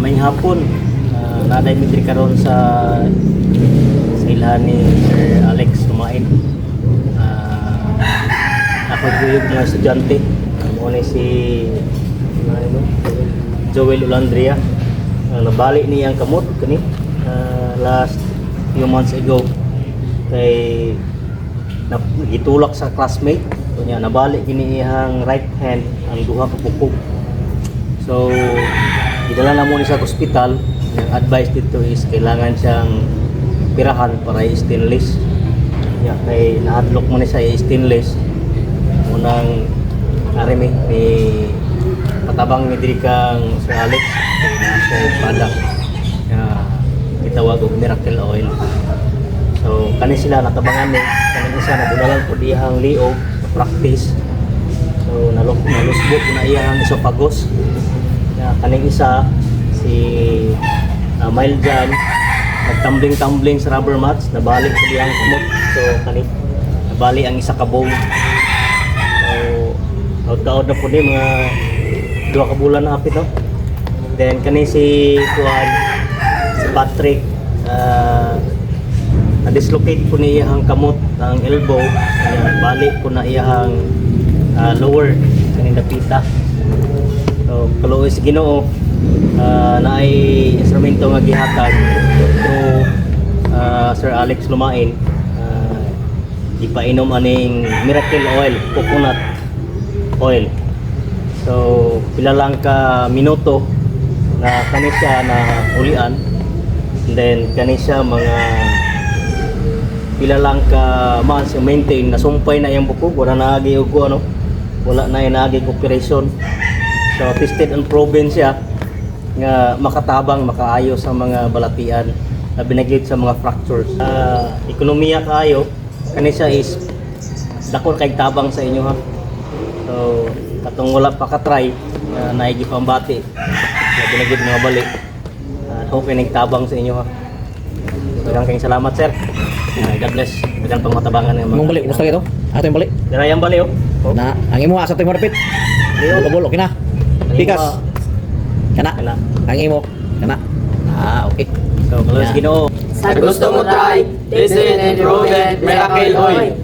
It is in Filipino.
Mamayng hapon, naday mitri karon sa ilhan ni Sir Alex Lumain. Ako yung mga estudyante. Muna si Joel Ulandria. Nabalik niya ang kamot kani last few months ago kay gitulak sa classmate. Kunya nabalik kini iyang right hand ang duha ka pukog. So idala na mo ni sa hospital. Ang advice dito is kailangan siyang pirahan para i-stainless. Kay na-adlock mo ni sa stainless. Unang arimi ni patabang ni diri kang Sir Alex na siya product itawag og miracle oil. So kani sila natabangan ni kani isa na budalan po diyang liog practice. So nalusbot na iyang esophagus. Kaning isa si Miljan nagtumbling sa rubber mats, nabalik sa diyang kumot. So kani nabali ang isa ka bone. So taod na po ni mga 2 ka bulan na apit, no? Then kani si Patrick na-dislocate po ni iyang kamot ang elbow, balik po na iyang lower kaning dapita. So kaluoy sa Ginoo na ay instrumento nga gihatag through Sir Alex Lumain. Ipainom aning miracle oil, coconut oil. So pila lang ka minuto na kani siya na ulian, and then kani siya mga pila lang ka months maintain na sumpay na yung bukog, wala na agi og ano, wala na inagi operation. So tested and proven siya nga makatabang, makaayo sa mga balatian na binaglit sa mga fractures. Ekonomiya kaayo kani siya is dako kay tabang sa inyo, ha. So katong wala pa ka-try naigi pambati na binaglit mga balik, hope ay nagtabang sa inyo, ha. Daghang kayong salamat, sir. God bless. Daghang pangmatabangan ng mga Mong balik, gusto ito? Ato yung balik. Dirayang bali, oh. Na, ang imo asa tayo marapit. Bulok, kina. Pikas. Kana. Ang imo. Kana. Okay. So, kalau Ginoo. Sa gusto mo try, listen and proven miracle oil.